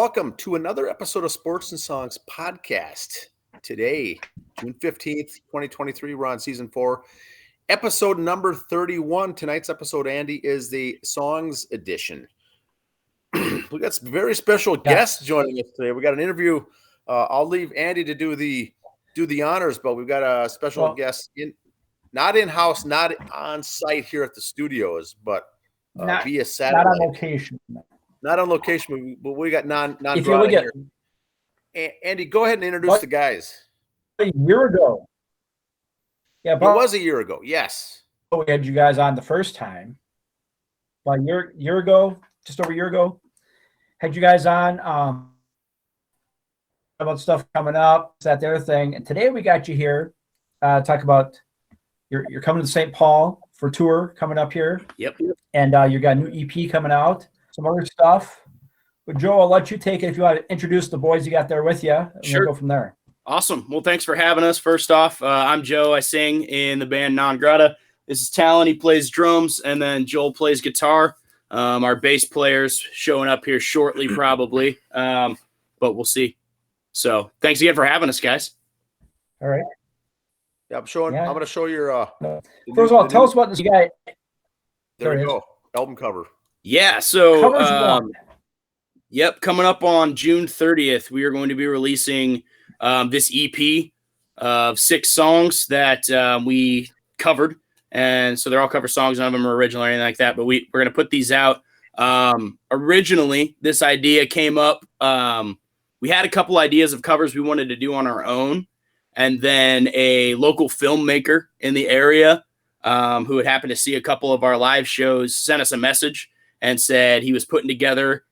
welcome to another episode of Sports and Songs podcast. Today, June 15th, 2023, we're on season 4, episode number 31. Tonight's episode, Andy, is the Songs edition. We got some very special guests joining us today. We got an interview. I'll leave Andy to do the honors, but we've got a special guest not in-house, not on site here at the studios, but via satellite. Not on location. Not on location, but we got NonGrata here. Andy, go ahead and introduce the guys. A year ago. Yeah, it was a year ago. Yes. We had you guys on the first time. About a year ago, just over a year ago, had you guys on about stuff coming up, that the other thing. And today we got you here talk about you're coming to St. Paul for tour coming up here. Yep. And you got a new EP coming out. Some other stuff. But Joe, I'll let you take it if you want to introduce the boys you got there with you. And sure. We'll go from there. Awesome. Well, thanks for having us. First off, I'm Joe. I sing in the band NonGrata. This is Talon. He plays drums, and then Joel plays guitar. Our bass player's showing up here shortly, probably, but we'll see. So thanks again for having us, guys. All right. Yeah, I'm going to show your. First of all, tell us about this guy. There we go. Album cover. Yeah, so coming up on June 30th, we are going to be releasing this EP of 6 songs that we covered, and so they're all cover songs. None of them are original or anything like that, but we're going to put these out. Originally, this idea came up. We had a couple ideas of covers we wanted to do on our own, and then a local filmmaker in the area who had happened to see a couple of our live shows sent us a message and said he was putting together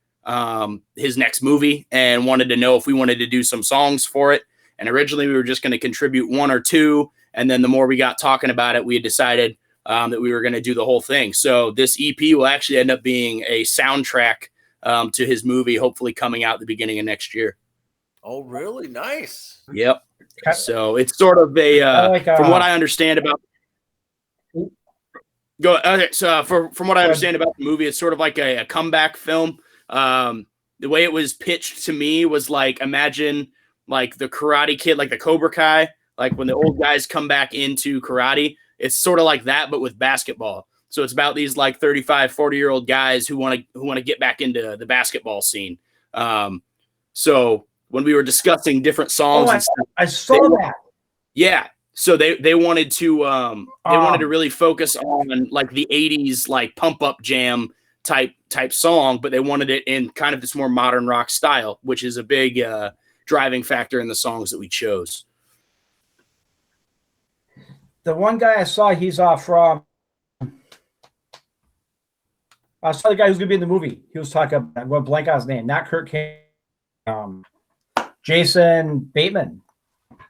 his next movie and wanted to know if we wanted to do some songs for it. And originally we were just going to contribute 1 or 2. And then the more we got talking about it, we had decided that we were going to do the whole thing. So this EP will actually end up being a soundtrack to his movie, hopefully coming out at the beginning of next year. Oh, really? Nice. Yep. So it's sort of a, from what I understand about, from what I understand about the movie, it's sort of like a comeback film. The way it was pitched to me was like, imagine like the Karate Kid, like the Cobra Kai, like when the old guys come back into karate. It's sort of like that, but with basketball. So it's about these like 35, 40-year-old guys who want to get back into the basketball scene. So when we were discussing different songs, I saw that. Yeah. So they wanted to really focus on like the 80s like pump up jam type song, but they wanted it in kind of this more modern rock style, which is a big driving factor in the songs that we chose. The one guy I saw, he's from. I saw the guy who's gonna be in the movie. He was talking. I'm going to blank on his name. Not Kurt King. Jason Bateman.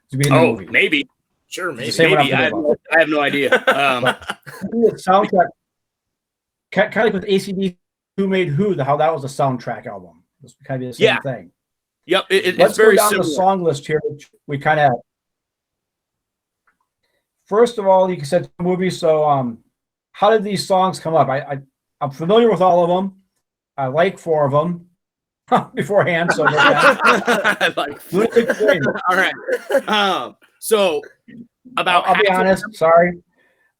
He's in the movie. Maybe. Sure, maybe. I have no idea. Soundtrack, kind of like with ACD, Who Made Who, how that was a soundtrack album. It's kind of the same thing. Yep, it's very similar. Let's go down the song list here. Which we kind of. First of all, you said movie. So, how did these songs come up? I'm familiar with all of them. I like 4 of them beforehand. So, I like 4. All right. So I'll be honest. Sorry.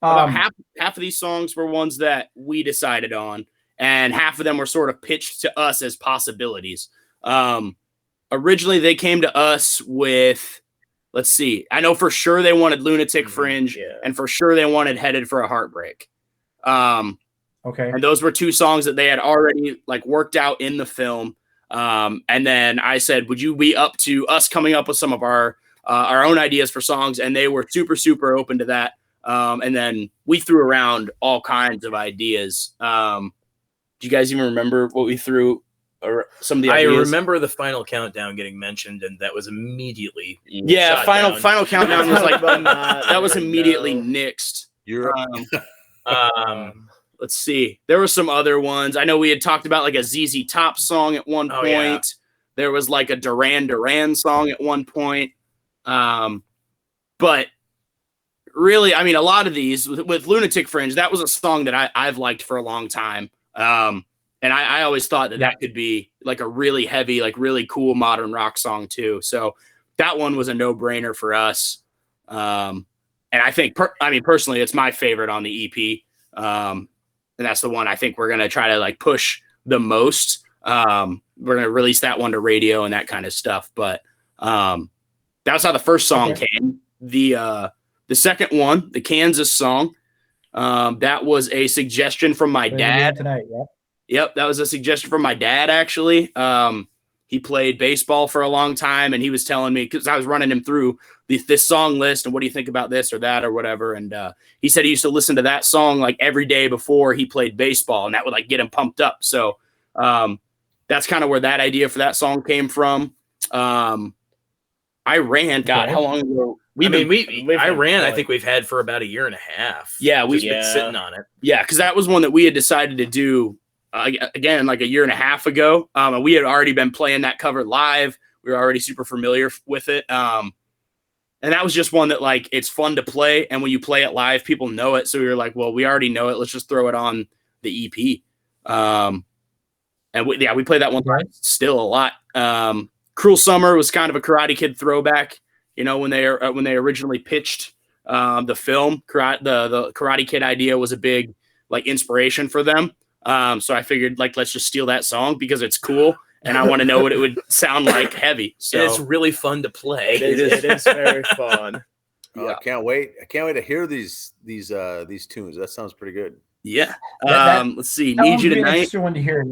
About half of these songs were ones that we decided on, and half of them were sort of pitched to us as possibilities. Originally, they came to us with, let's see, I know for sure they wanted Lunatic Fringe, and for sure they wanted Headed for a Heartbreak. Okay. And those were 2 songs that they had already like worked out in the film. And then I said, would you be up to us coming up with some of our own ideas for songs? And they were super, super open to that. And then we threw around all kinds of ideas. Do you guys even remember what we threw? Or some of the ideas? I remember the Final Countdown getting mentioned, and that was immediately Final Countdown was like that was immediately nixed. Let's see. There were some other ones. I know we had talked about like a ZZ Top song at one point. Yeah. There was like a Duran Duran song at one point. But really, I mean, a lot of these with Lunatic Fringe, that was a song that I've liked for a long time. And I always thought that could be like a really heavy, like really cool modern rock song too. So that one was a no-brainer for us. And I think, personally, it's my favorite on the EP. And that's the one I think we're going to try to like push the most. We're going to release that one to radio and that kind of stuff. But that's how the first song came. The second one, the Kansas song, that was a suggestion from my dad. Tonight, Yep, that was a suggestion from my dad, actually. He played baseball for a long time, and he was telling me, because I was running him through this song list, and what do you think about this or that or whatever, and he said he used to listen to that song like every day before he played baseball, and that would like get him pumped up. So that's kind of where that idea for that song came from. I ran, God, how long ago? I think we've had for about a year and a half. Yeah, we've been sitting on it. Yeah, because that was one that we had decided to do again, like a year and a half ago. We had already been playing that cover live. We were already super familiar with it. And that was just one that like, it's fun to play. And when you play it live, people know it. So we were like, well, we already know it. Let's just throw it on the EP. And we play that one still a lot. Cruel Summer was kind of a Karate Kid throwback, when they originally pitched the film. The Karate Kid idea was a big like inspiration for them. So I figured like, let's just steal that song because it's cool. And I want to know what it would sound like heavy. So it's really fun to play. It is very fun. I can't wait. I can't wait to hear these tunes. That sounds pretty good. Yeah. Let's see. Need You Tonight. One to hear.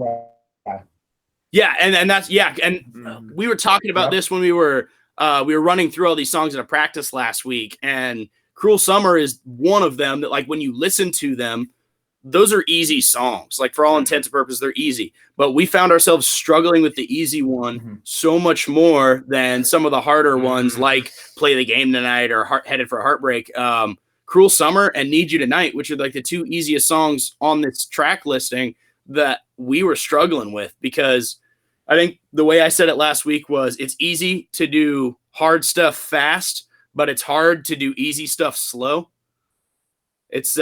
Yeah. And that's, And we were talking about this when we were running through all these songs at a practice last week, and Cruel Summer is one of them that like, when you listen to them, those are easy songs. Like for all intents and purposes, they're easy. But we found ourselves struggling with the easy one so much more than some of the harder ones, like Play the Game Tonight or Headed for Heartbreak. Cruel Summer and Need You Tonight, which are like the two easiest songs on this track listing that we were struggling with, because I think the way I said it last week was it's easy to do hard stuff fast, but it's hard to do easy stuff slow. It's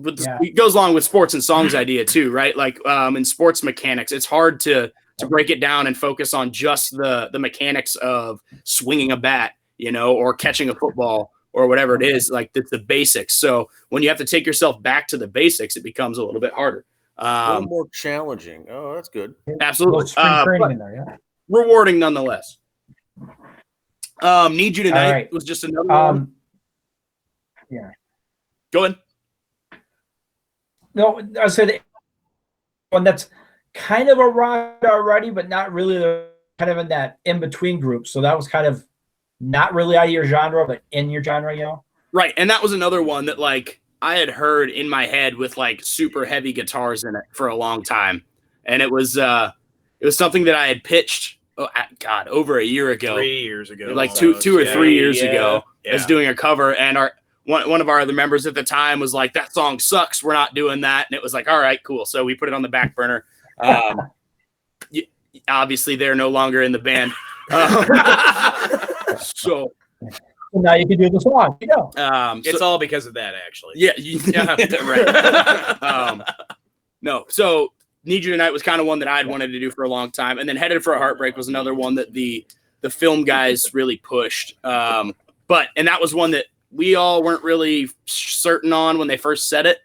it goes along with sports and songs idea too, right? Like in sports mechanics, it's hard to break it down and focus on just the mechanics of swinging a bat, or catching a football or whatever it is. Like the basics. So when you have to take yourself back to the basics, it becomes a little bit harder. A little more challenging. Oh, that's good. Absolutely. In there, rewarding nonetheless. Need You Tonight was just another one. Yeah. Go ahead. No, I said one that's kind of a rock already, but not really kind of in that in-between group. So that was kind of not really out of your genre, but in your genre, Right. And that was another one that like I had heard in my head with like super heavy guitars in it for a long time. And it was something that I had pitched, over a year ago. 3 years ago. Like two or 3 years ago as doing a cover. And one of our other members at the time was like, that song sucks. We're not doing that. And it was like, all right, cool. So we put it on the back burner. Obviously they're no longer in the band. So now you can do the song. It's all because of that, actually. Yeah. Right. No. So Need You Tonight was kind of one that I'd wanted to do for a long time. And then Headed for a Heartbreak was another one that the film guys really pushed. And that was one that we all weren't really certain on when they first said it.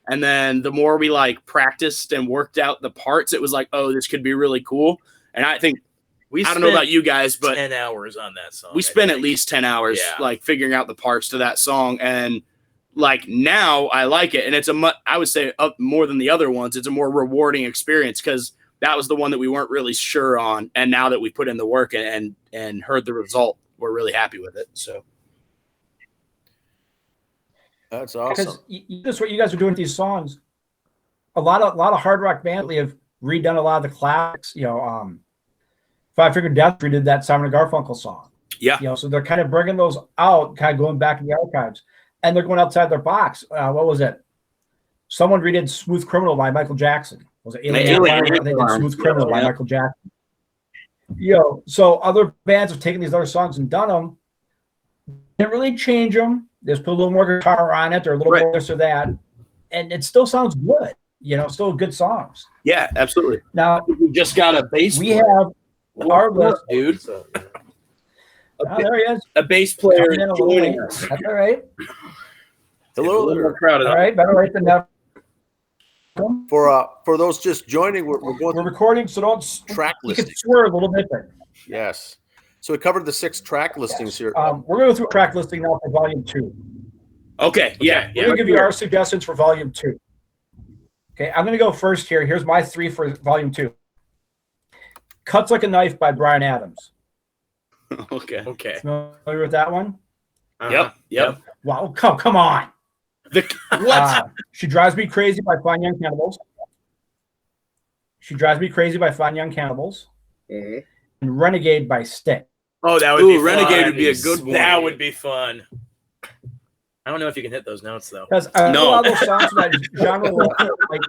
And then the more we like practiced and worked out the parts, it was like, oh, this could be really cool. And I think, I don't know about you guys, but 10 hours on that song. We spent at least 10 hours like figuring out the parts to that song. And like now I like it. And it's I would say more than the other ones, it's a more rewarding experience because that was the one that we weren't really sure on. And now that we put in the work and heard the result, we're really happy with it. So. That's awesome. Because that's what you guys are doing with these songs. A lot of hard rock bands have redone a lot of the classics. Five Finger Death redid that Simon and Garfunkel song. Yeah. So they're kind of bringing those out, kind of going back in the archives, and they're going outside their box. What was it? Someone redid "Smooth Criminal" by Michael Jackson. Was it Alien? They did "Smooth Criminal" by Michael Jackson. So other bands have taken these other songs and done them. Didn't really change them. Just put a little more guitar on it or a little more this or that. And it still sounds good. still good songs. Yeah, absolutely. Now We just got a bass. we have our list, dude. Oh, there he is. A bass player Coming in a little joining late. us. That's all right. Hello there. Crowded All right, better late than never. For those just joining, we're going We're through recording, so don't track you can listings. swear a little bit there. Yes. So we covered the 6 track listings here. We're going to go through a track listing now for volume 2. Okay, yeah. We're going to give you our suggestions for volume 2. Okay, I'm going to go first here. Here's my 3 for volume 2. Cuts Like a Knife by Bryan Adams. Okay. Familiar with that one? Yep. Wow, come on. What? She Drives Me Crazy by Fine Young Cannibals. She Drives Me Crazy by Fine Young Cannibals. Mm-hmm. And Renegade by Stick. Oh, that would be fun. Renegade would be a good one. That would be fun. I don't know if you can hit those notes though. Because a lot of those songs from that genre, like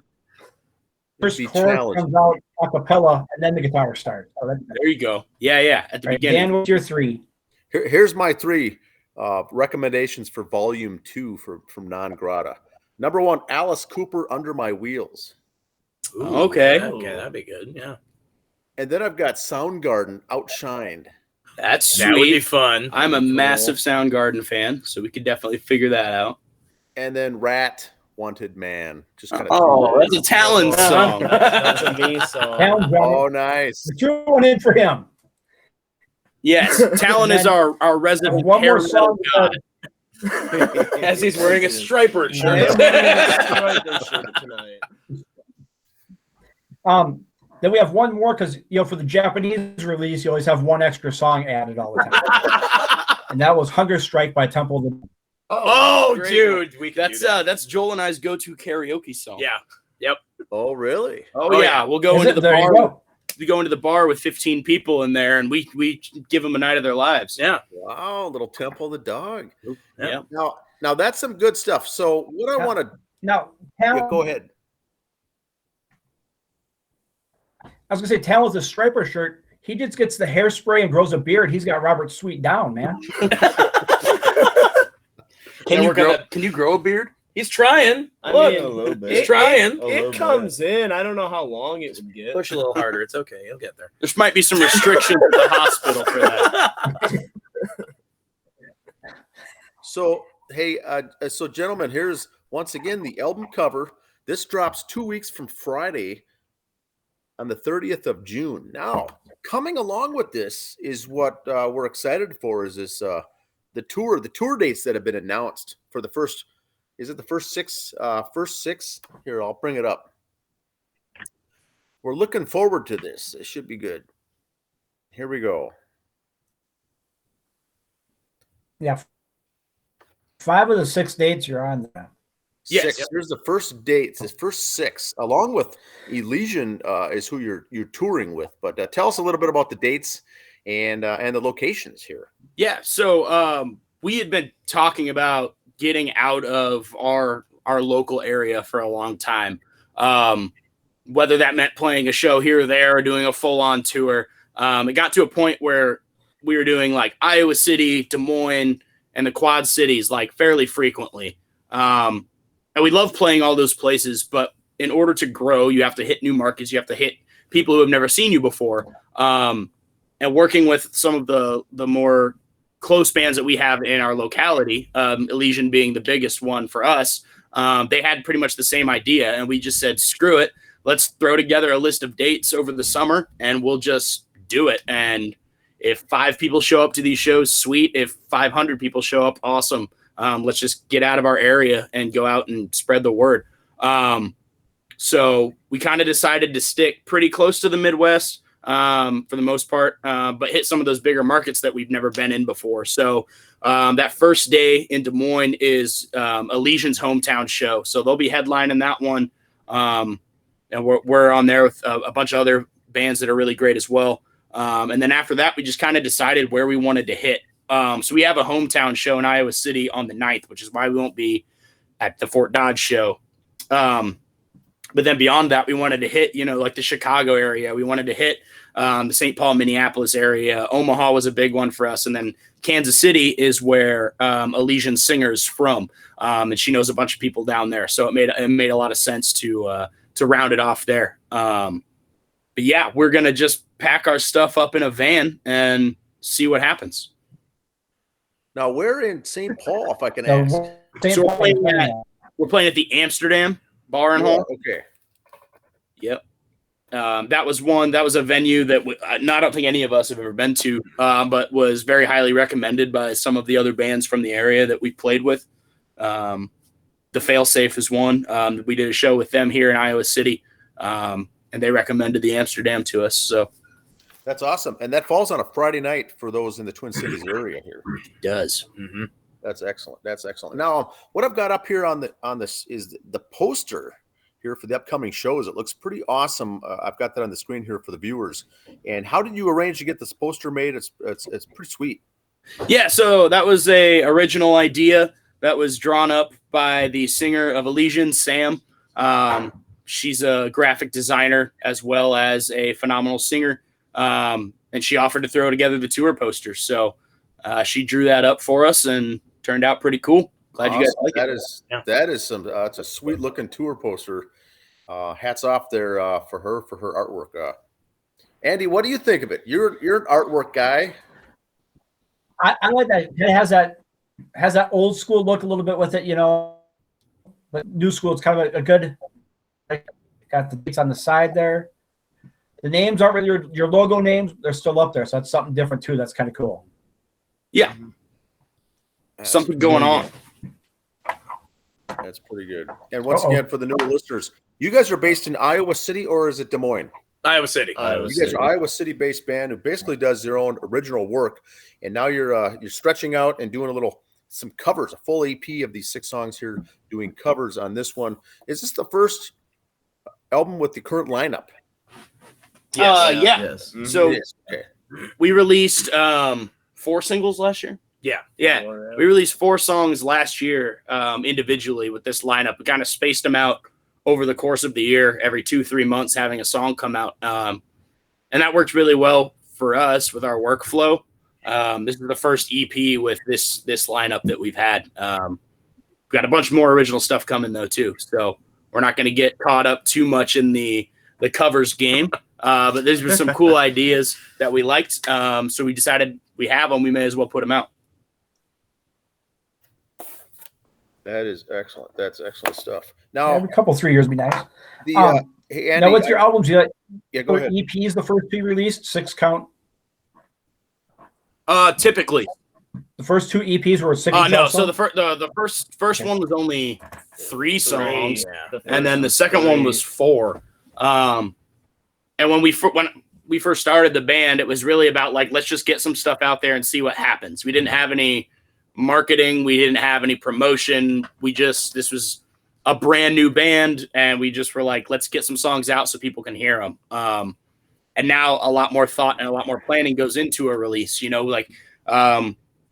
first chorus comes out a cappella and then the guitar starts. So there you go. Yeah. At the beginning. Dan, what's your 3? Here's my 3 recommendations for volume 2 from NonGrata. Number 1, Alice Cooper, Under My Wheels. Ooh, okay, that'd be good. Yeah. And then I've got Soundgarden, Outshined. That's sweet. That would be fun. I'm a massive Soundgarden fan, so we could definitely figure that out. And then Rat, Wanted Man. Just kind of that's a Talon song. That's a me song. Oh, nice. You're one in for him. Yes, Talon is our resident one hair more song god. As he's wearing a striper shirt. Then we have one more because for the Japanese release, you always have one extra song added all the time, and that was "Hunger Strike" by Temple of the. Oh, dude, that's Joel and I's go-to karaoke song. Yeah. Yep. Oh, really? Oh yeah. We'll go into the there bar. We go into the bar with 15 people in there, and we give them a night of their lives. Yeah. Wow, little Temple the dog. Yeah. Now that's some good stuff. So what I want to go ahead. I was gonna say, Talon with the striper shirt. He just gets the hairspray and grows a beard. He's got Robert Sweet down, man. Can you grow a beard? He's trying. I mean, a little bit. He's trying. It comes in. I don't know how long it would get. Push a little harder. It's okay. You'll get there. There might be some restrictions at the hospital for that. So, hey, so gentlemen, here's once again the album cover. This drops 2 weeks from Friday on the 30th of June. Now, coming along with this is what we're excited for is this the tour dates that have been announced for the first. Is it the first six? Here, I'll bring it up. We're looking forward to this. It should be good. Here we go. Yeah. 5 of the 6 dates you're on there. Yes. 6. Here's the first dates. The first 6, along with Elysian, is who you're touring with. But tell us a little bit about the dates and the locations here. Yeah. So we had been talking about getting out of our local area for a long time. Whether that meant playing a show here or there or doing a full-on tour. It got to a point where we were doing like Iowa City, Des Moines, and the Quad Cities like fairly frequently. And we love playing all those places, but in order to grow, you have to hit new markets. You have to hit people who have never seen you before. And working with some of the more close bands that we have in our locality, Elysian being the biggest one for us, they had pretty much the same idea. And we just said, screw it. Let's throw together a list of dates over the summer and we'll just do it. And if 5 people show up to these shows, sweet. If 500 people show up, awesome. Let's just get out of our area and go out and spread the word. So we kind of decided to stick pretty close to the Midwest for the most part, but hit some of those bigger markets that we've never been in before. So that first day in Des Moines is Elysian's hometown show. So they'll be headlining that one. And we're on there with a bunch of other bands that are really great as well. And then after that, we just kind of decided where we wanted to hit. So we have a hometown show in Iowa City on the 9th, which is why we won't be at the Fort Dodge show. But then beyond that, we wanted to hit, like the Chicago area. We wanted to hit the St. Paul, Minneapolis area. Omaha was a big one for us. And then Kansas City is where Elysian Singer's from. And she knows a bunch of people down there. So it made a lot of sense to round it off there. But yeah, we're gonna just pack our stuff up in a van and see what happens. Now, where in St. Paul, if I can ask? So we're playing at the Amsterdam Bar and Hall. Okay. Yep. That was a venue that I don't think any of us have ever been to, but was very highly recommended by some of the other bands from the area that we played with. The Failsafe is one. We did a show with them here in Iowa City, and they recommended the Amsterdam to us. So that's awesome, and that falls on a Friday night for those in the Twin Cities area here. It does. Mm-hmm. That's excellent. That's excellent. Now, what I've got up here on this is the poster here for the upcoming shows. It looks pretty awesome. I've got that on the screen here for the viewers. And how did you arrange to get this poster made? It's pretty sweet. Yeah, so that was a original idea that was drawn up by the singer of Elysian, Sam. She's a graphic designer as well as a phenomenal singer. And she offered to throw together the tour poster. So she drew that up for us and turned out pretty cool. Glad awesome. You guys like that it. That is some. It's a sweet looking tour poster. Hats off there for her artwork. Andy, what do you think of it? You're an artwork guy. I like that. It has that old school look a little bit with it, but new school. It's kind of a good. Got the dates on the side there. The names aren't really your logo names. They're still up there, so that's something different too. That's kind of cool. Yeah. Something going on. That's pretty good. And once again, for the newer listeners, you guys are based in Iowa City, or is it Des Moines? Iowa City. You guys are Iowa City-based band who basically does their own original work, and now you're stretching out and doing some covers, a full EP of these 6 songs here, doing covers on this one. Is this the first album with the current lineup? Yes. Yeah. Yes. Mm-hmm. So okay. We released 4 singles last year. Yeah. We released 4 songs last year individually with this lineup. We kind of spaced them out over the course of the year, every 2-3 months, having a song come out. And that worked really well for us with our workflow. This is the first EP with this lineup that we've had. We've got a bunch more original stuff coming though too. So we're not going to get caught up too much in the covers game. But these were some cool ideas that we liked. So we decided we have them. We may as well put them out. That is excellent. That's excellent stuff. Now, every couple 3 years would be nice. Hey, Andy, now, what's your albums? Yeah, go ahead. EPs, the first 2 released, 6 count. Typically, the first 2 EPs were 6. No. So the first one was only 3 songs, and then the second one was 4. And when we first started the band, it was really about let's just get some stuff out there and see what happens. We didn't have any marketing, we didn't have any promotion. This was a brand new band, and we just were let's get some songs out so people can hear them. And now a lot more thought and a lot more planning goes into a release.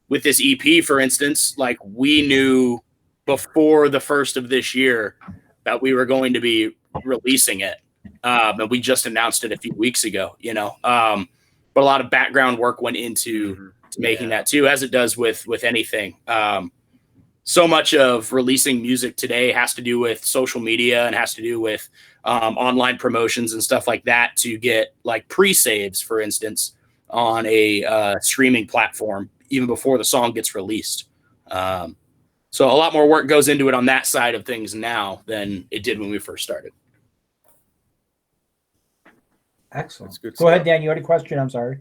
With this EP, for instance, we knew before the first of this year that we were going to be releasing it. And we just announced it a few weeks ago, but a lot of background work went into making that too, as it does with anything. So much of releasing music today has to do with social media and has to do with online promotions and stuff like that to get pre-saves, for instance, on a streaming platform even before the song gets released. So a lot more work goes into it on that side of things now than it did when we first started. Excellent. Good Go ahead, Dan. You had a question? I'm sorry.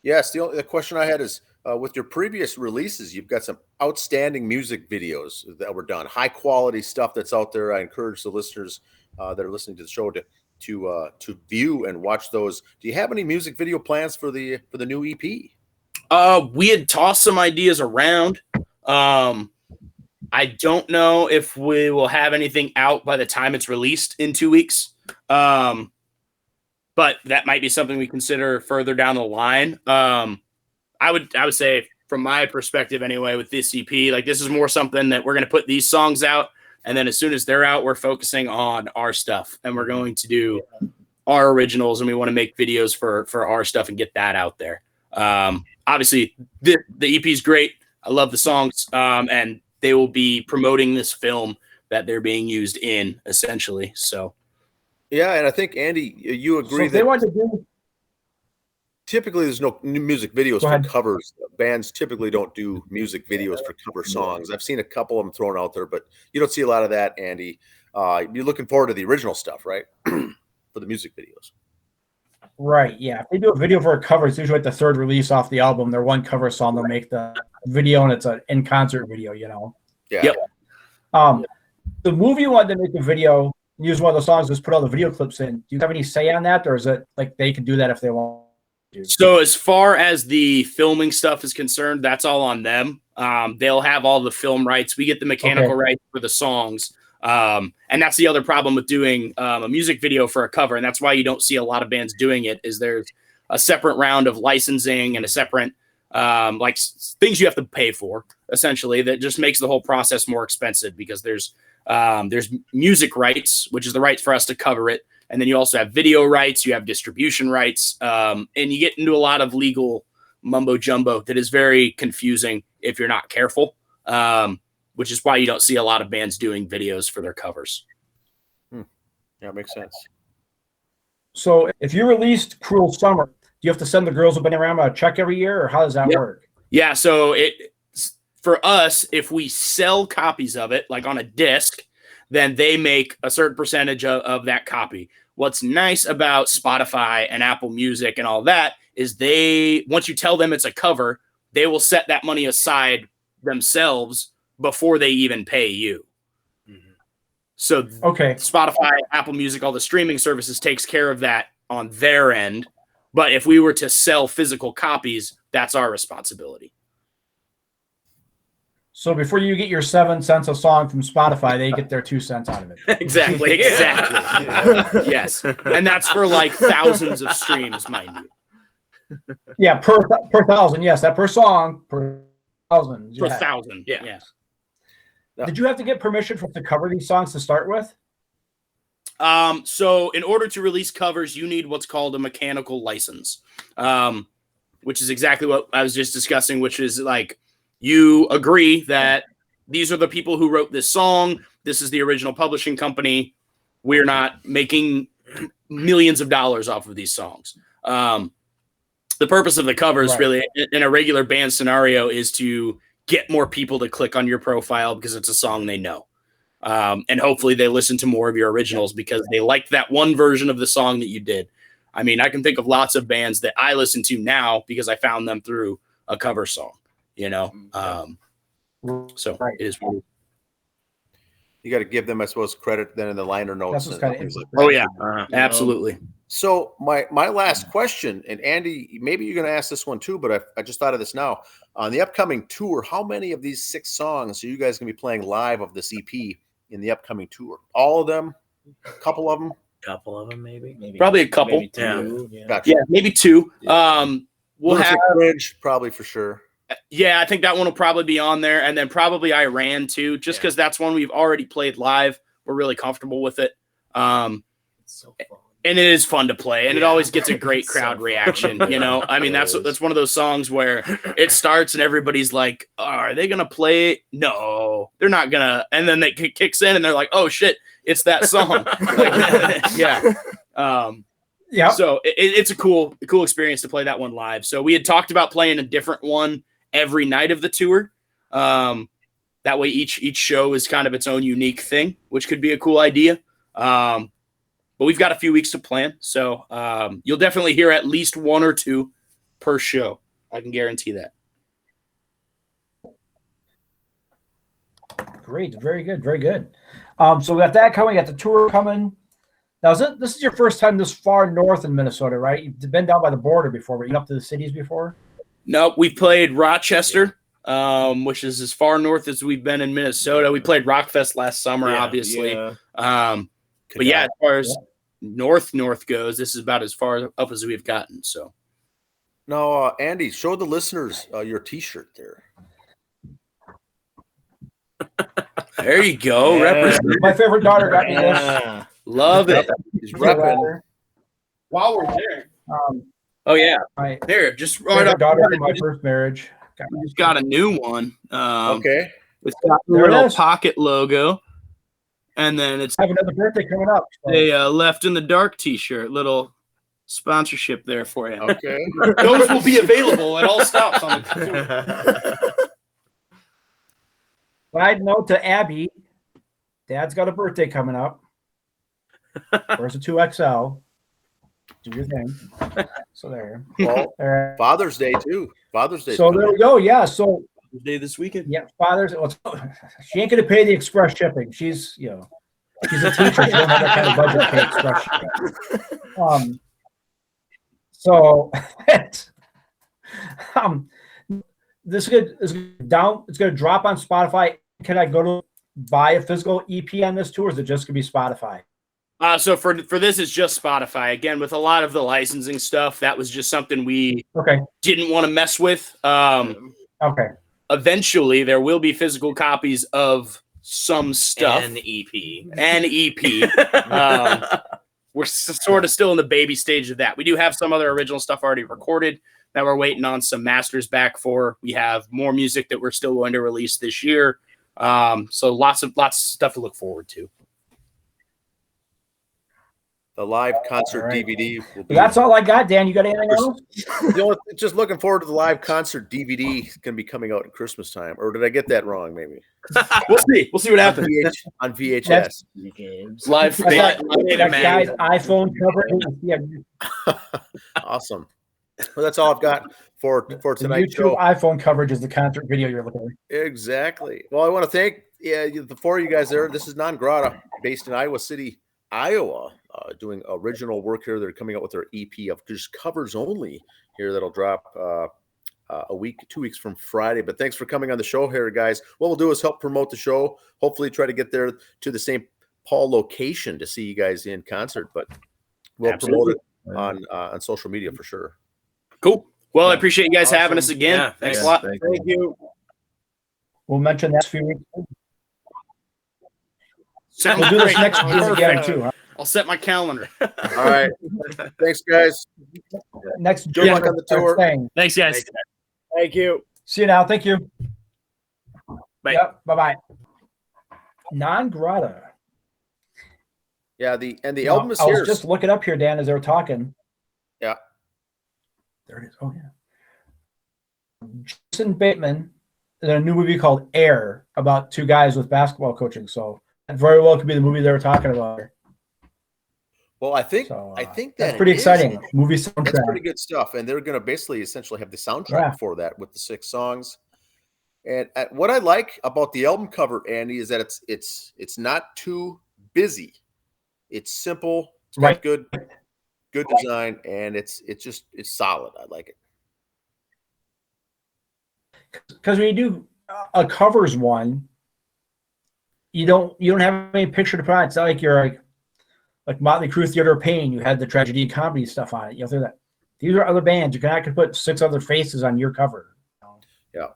Yes. The question I had is, with your previous releases, you've got some outstanding music videos that were done, high quality stuff that's out there. I encourage the listeners that are listening to the show to view and watch those. Do you have any music video plans for the new EP? We had tossed some ideas around. I don't know if we will have anything out by the time it's released in 2 weeks. But that might be something we consider further down the line. I would say, from my perspective anyway, with this EP, this is more something that we're going to put these songs out, and then as soon as they're out, we're focusing on our stuff, and we're going to do our originals, and we want to make videos for our stuff and get that out there. Obviously, the EP is great. I love the songs, and they will be promoting this film that they're being used in, essentially. So Yeah, and I think Andy, you agree they that wanted to do. typically there's no new music videos Go for ahead. covers. Bands typically don't do music videos for cover songs. I've seen a couple of them thrown out there, but you don't see a lot of that, Andy. You're looking forward to the original stuff, right? For the music videos. Right, yeah. If they do a video for a cover, it's usually like the third release off the album. Their one cover song, they'll make the video, and it's an in-concert video, you know. Yeah. Yep. The movie wanted to make the video, use one of the songs, just put all the video clips in. Do you have any say on that, or is it like they can do that if they want to? So as far as the filming stuff is concerned, that's all on them. They'll have all the film rights. We get the mechanical rights for the songs. And that's the other problem with doing a music video for a cover. And that's why you don't see a lot of bands doing it, is there's a separate round of licensing and a separate things you have to pay for, essentially, that just makes the whole process more expensive, because there's music rights, which is the rights for us to cover it. And then you also have video rights, you have distribution rights, and you get into a lot of legal mumbo jumbo that is very confusing if you're not careful, which is why you don't see a lot of bands doing videos for their covers. Yeah, it makes sense. So if you released Cruel Summer, do you have to send the Girls of Bananarama a check every year, or how does that work? Yeah, so for us, if we sell copies of it, like on a disc, then they make a certain percentage of that copy. What's nice about Spotify and Apple Music and all that is once you tell them it's a cover, they will set that money aside themselves before they even pay you. So Spotify, Apple Music, all the streaming services takes care of that on their end. But if we were to sell physical copies, that's our responsibility. So before you get your 7 cents a song from Spotify, they get their 2 cents out of it. Exactly. Yes. And that's for like thousands of streams, mind you. Yeah, per thousand. Yes, that per song, per thousand. Per thousand. Yeah. Did you have to get permission to cover these songs to start with? So in order to release covers, you need what's called a mechanical license, which is exactly what I was just discussing, which is like, you agree that these are the people who wrote this song. This is the original publishing company. We're not making millions of dollars off of these songs. The purpose of the covers really in a regular band scenario is to get more people to click on your profile because it's a song they know. And hopefully they listen to more of your originals because they liked that one version of the song that you did. I mean, I can think of lots of bands that I listen to now because I found them through a cover song, you know? So it is. You got to give them, I suppose, credit then in the liner notes. That's kind of things like Oh yeah, absolutely. So my last question, and Andy, maybe you're going to ask this one too, but I just thought of this now. On the upcoming tour, how many of these 6 songs are you guys going to be playing live of this EP in the upcoming tour? All of them? A couple of them? Couple of them, maybe. Probably a couple. Maybe 2. Yeah. Gotcha. Yeah, maybe 2. We'll Lunatic have Bridge, probably for sure. Yeah, I think that one will probably be on there, and then probably Iran too, just because that's one we've already played live. We're really comfortable with it. It's so fun. And it is fun to play, and it always gets a great crowd reaction. You know, I mean, that's one of those songs where it starts and everybody's like, oh, "Are they gonna play it?" No, they're not gonna. And then it kicks in, and they're like, "Oh shit, it's that song!" Yeah. So it's a cool experience to play that one live. So we had talked about playing a different one every night of the tour. That way, each show is kind of its own unique thing, which could be a cool idea. But we've got a few weeks to plan, so you'll definitely hear at least 1 or 2 per show. I can guarantee that. Great, very good, very good. So we got that coming, got the tour coming. Now, this is your first time this far north in Minnesota, right? You've been down by the border before, but you've been up to the cities before? No, we played Rochester, which is as far north as we've been in Minnesota. We played Rockfest last summer, obviously. Yeah. But yeah, as far as north goes, this is about as far up as we've gotten. So now, Andy, show the listeners your T-shirt there. There you go. Yeah. Represent. My favorite daughter got me this. Love it. He's repping. While we're there. Oh yeah. My There, just right favorite up. daughter from my first marriage. Just got a new one. Okay. It's got the There it little is. pocket logo. And then it's I have another birthday coming up. So. a Left in the Dark t-shirt, little sponsorship there for you. Okay. Those will be available at all stops on the tour. Side note to Abby, Dad's got a birthday coming up. Where's the 2XL? Do your thing. So there. Well, Father's Day too. Father's Day. So there we go. Yeah. So Day this weekend. yeah, Father's. Well, she ain't gonna pay the express shipping. She's she's a teacher. She don't have that kind of budget to pay express shipping. So this is down. It's gonna drop on Spotify. Can I go to buy a physical EP on this tour? Or is it just gonna be Spotify? So for this, it's just Spotify. Again, with a lot of the licensing stuff, that was just something we didn't want to mess with. Okay. Eventually, there will be physical copies of some stuff. An EP. We're sort of still in the baby stage of that. We do have some other original stuff already recorded that we're waiting on some masters back for. We have more music that we're still going to release this year. So lots of stuff to look forward to. The live concert DVD will be. That's all I got, Dan. You got anything else? Just looking forward to the live concert DVD. It's going to be coming out at Christmas time. Or did I get that wrong? Maybe. We'll see. We'll see what happens. On VHS. Live. Guy's iPhone cover. Yeah. Awesome. Well, that's all I've got for tonight's show. iPhone coverage is the concert video you're looking at. Exactly. Well, I want to thank the four of you guys there. This is NonGrata, based in Iowa City, Iowa, doing original work here. They're coming out with their EP of just covers only here that'll drop a week, 2 weeks from Friday. But thanks for coming on the show here, guys. What we'll do is help promote the show. Hopefully try to get there to the St. Paul location to see you guys in concert. But we'll promote it on social media for sure. Cool. Well, I appreciate you guys having us again. Yeah, thanks a lot. Thank you. We'll mention that few weeks. We'll do this next year again too. Huh? I'll set my calendar. All right. Thanks, guys. Next good luck on the tour. Thanks, guys. Thank you. See you now. Thank you. Bye. Yep. Bye-bye. NonGrata. Yeah, the album is here. I was just looking up here, Dan, as they were talking. Yeah. There it is. Oh, yeah. Jason Bateman in a new movie called Air about two guys with basketball coaching. So it very well could be the movie they were talking about. Well, I think that's pretty exciting. Movie soundtrack. That's pretty good stuff. And they're going to basically essentially have the soundtrack for that with the 6 songs. And what I like about the album cover, Andy, is that it's not too busy. It's simple. It's got good design, and it's solid. I like it. Because when you do a covers one, you don't have any picture to put on. It's not like you're like Motley Crue, Theater of Pain. You had the tragedy comedy stuff on it. You know, these are other bands. You can put 6 other faces on your cover. Yeah.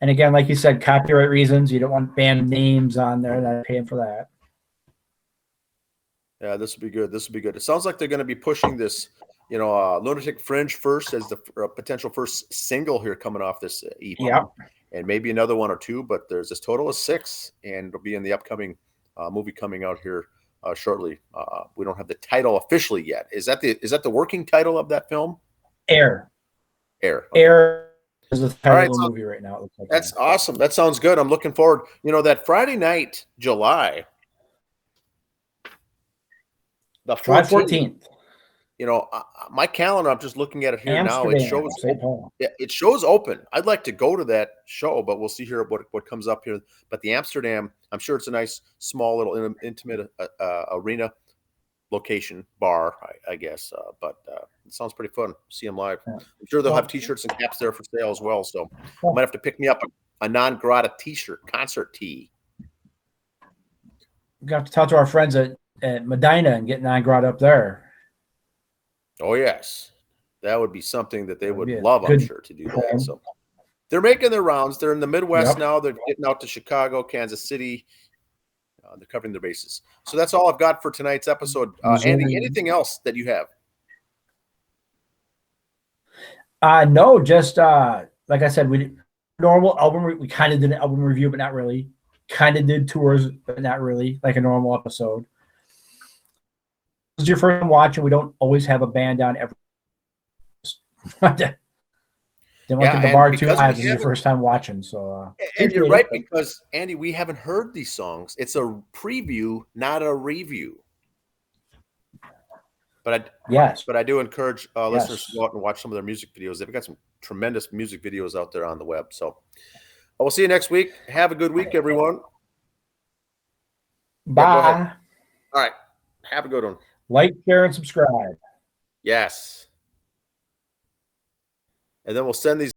And again, like you said, copyright reasons. You don't want band names on there. Not paying for that. Yeah, this will be good. This will be good. It sounds like they're going to be pushing this, Lunatic Fringe first as the potential first single here coming off this EP. Yeah. And maybe another 1 or 2, but there's this total of 6, and it'll be in the upcoming movie coming out here shortly. We don't have the title officially yet. Is that the working title of that film? Air. Okay. Air is the title of the movie right now. It looks like that's awesome. That sounds good. I'm looking forward. That Friday night, July. The 14th. My calendar, I'm just looking at it here now. It shows open. I'd like to go to that show, but we'll see here what comes up here. But the Amsterdam, I'm sure it's a nice, small, little intimate arena location, bar, I guess. But it sounds pretty fun. See them live. I'm sure they'll have T-shirts and caps there for sale as well. So I might have to pick me up a NonGrata T-shirt, concert tee. We have to talk to our friends at Medina and get NonGrata up there. Oh, yes. That would be something that they would love, I'm sure, to do that. So they're making their rounds. They're in the Midwest now. They're getting out to Chicago, Kansas City. They're covering their bases. So that's all I've got for tonight's episode. Andy, anything else that you have? No, just like I said, we kind of did an album review, but not really. kind of did tours, but not really, like a normal episode. This is your first time watching. We don't always have a band down every. Didn't want the bar 2 lives. This is your first time watching, so. And you're right, because Andy, we haven't heard these songs. It's a preview, not a review. But I do encourage listeners to go out and watch some of their music videos. They've got some tremendous music videos out there on the web. So we'll see you next week. Have a good week, everyone. Bye. All right. Have a good one. Like, share, and subscribe. Yes. And then we'll send these